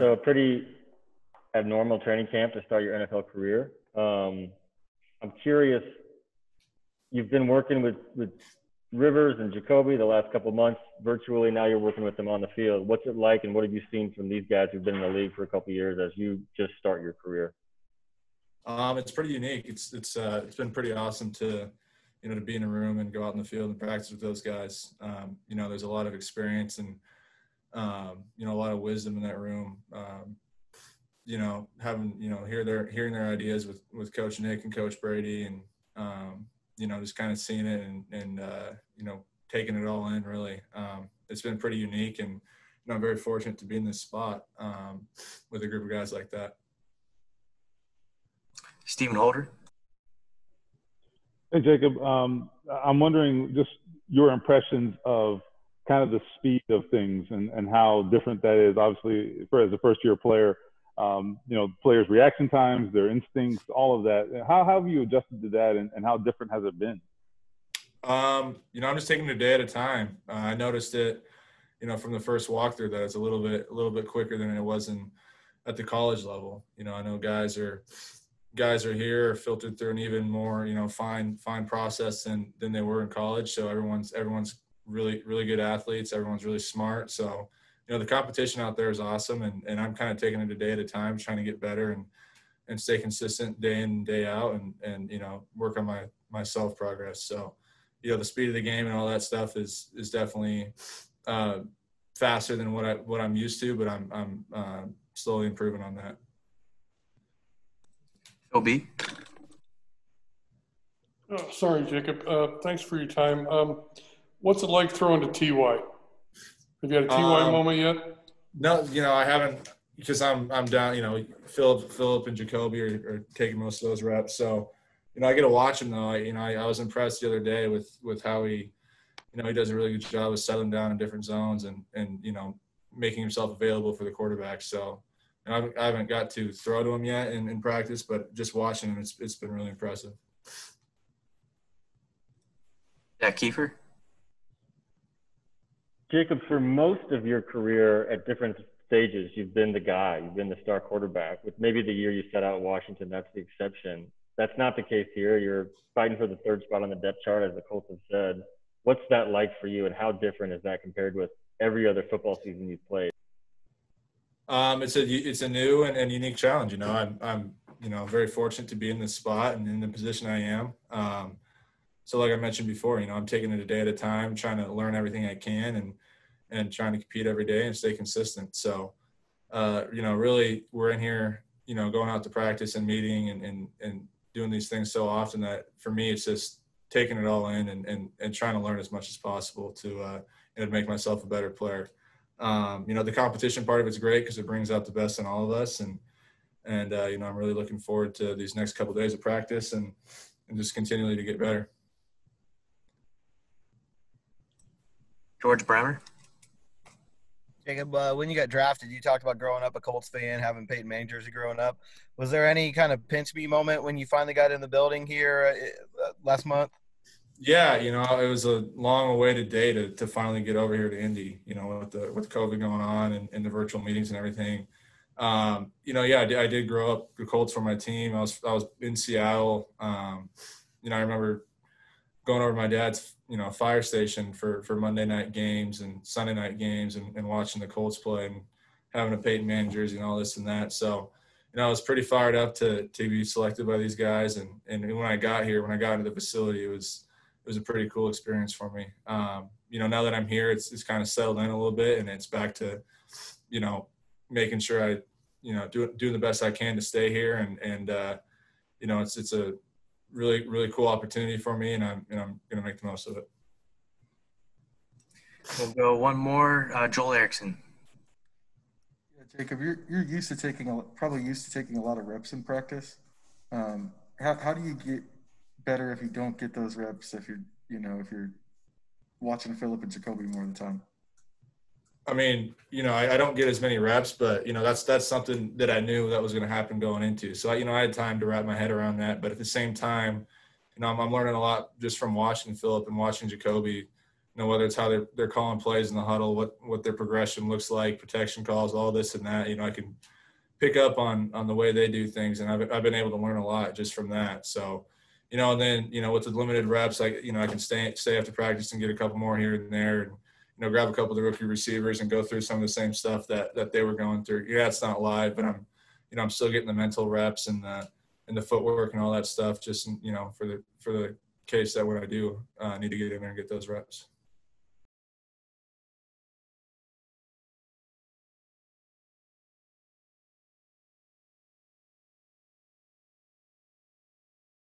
So a pretty abnormal training camp to start your NFL career. I'm curious, you've been working with Rivers and Jacoby the last couple of months virtually. Now you're working with them on the field. What's it like, and what have you seen from these guys who've been in the league for a couple of years as you just start your career? It's pretty unique. It's been pretty awesome to be in a room and go out in the field and practice with those guys. There's a lot of experience and a lot of wisdom in that room. Hearing their ideas with Coach Nick and Coach Brady, and just kind of seeing it and taking it all in. Really, it's been pretty unique, and I'm very fortunate to be in this spot with a group of guys like that. Stephen Holder. Hey, Jacob. I'm wondering just your impressions of kind of the speed of things and how different that is. Obviously, as a first-year player, players' reaction times, their instincts, all of that. How have you adjusted to that, and how different has it been? I'm just taking it a day at a time. I noticed it, from the first walkthrough that it's a little bit quicker than it was at the college level. I know guys are here filtered through an even more, fine process than they were in college. So everyone's really, really good athletes. Everyone's really smart. So, the competition out there is awesome, and I'm kind of taking it a day at a time, trying to get better and stay consistent day in and day out, and work on my self progress. So, the speed of the game and all that stuff is definitely faster than what I'm used to, but I'm slowly improving on that. OB. Oh, sorry, Jacob. Thanks for your time. What's it like throwing to T.Y.? Have you had a T.Y. moment yet? No, I haven't, because I'm down. Philip and Jacoby are taking most of those reps. So, I get to watch him though. I was impressed the other day with how he does a really good job of settling down in different zones and making himself available for the quarterback. So, I haven't got to throw to him yet in practice, but just watching him, it's been really impressive. Yeah, Kiefer. Jacob, for most of your career at different stages, you've been the guy. You've been the star quarterback. With maybe the year you set out Washington, that's the exception. That's not the case here. You're fighting for the third spot on the depth chart, as the Colts have said. What's that like for you, and how different is that compared with every other football season you've played? It's a new and unique challenge. I'm very fortunate to be in this spot and in the position I am. So like I mentioned before, I'm taking it a day at a time, trying to learn everything I can and trying to compete every day and stay consistent. So, really we're in here, going out to practice and meeting and doing these things so often that for me, it's just taking it all in and trying to learn as much as possible to make myself a better player. The competition part of it's great because it brings out the best in all of us. And I'm really looking forward to these next couple of days of practice and just continually to get better. George Bremer. Jacob, when you got drafted, you talked about growing up a Colts fan, having Peyton Manning jersey growing up. Was there any kind of pinch me moment when you finally got in the building here last month? Yeah, it was a long-awaited day to finally get over here to Indy. With COVID going on and the virtual meetings and everything. I did grow up the Colts for my team. I was in Seattle. I remember going over to my dad's fire station for Monday night games and Sunday night games and watching the Colts play and having a Peyton Manning jersey and all this and that. So, I was pretty fired up to be selected by these guys. And when I got into the facility, it was a pretty cool experience for me. Now that I'm here, it's kind of settled in a little bit, and it's back to, making sure I, doing the best I can to stay here. And it's a really, really cool opportunity for me, and I'm going to make the most of it. We'll go one more, Joel Erickson. Yeah, Jacob, you're used to probably used to taking a lot of reps in practice. How do you get better if you don't get those reps, if you're watching Philip and Jacoby more of the time? I mean, I don't get as many reps, but that's something that I knew that was going to happen going into. So I had time to wrap my head around that. But at the same time, I'm learning a lot just from watching Philip and watching Jacoby you know, whether it's how they're calling plays in the huddle, what their progression looks like, protection calls, all this and that. You know, I can pick up on the way they do things, and I've been able to learn a lot just from that. So, you know, and then, you know, with the limited reps, I can stay after practice and get a couple more here and there, and, you know, grab a couple of the rookie receivers and go through some of the same stuff that they were going through. Yeah, it's not live, but I'm still getting the mental reps and the footwork and all that stuff, just, you know, for the case that when I do need to get in there and get those reps.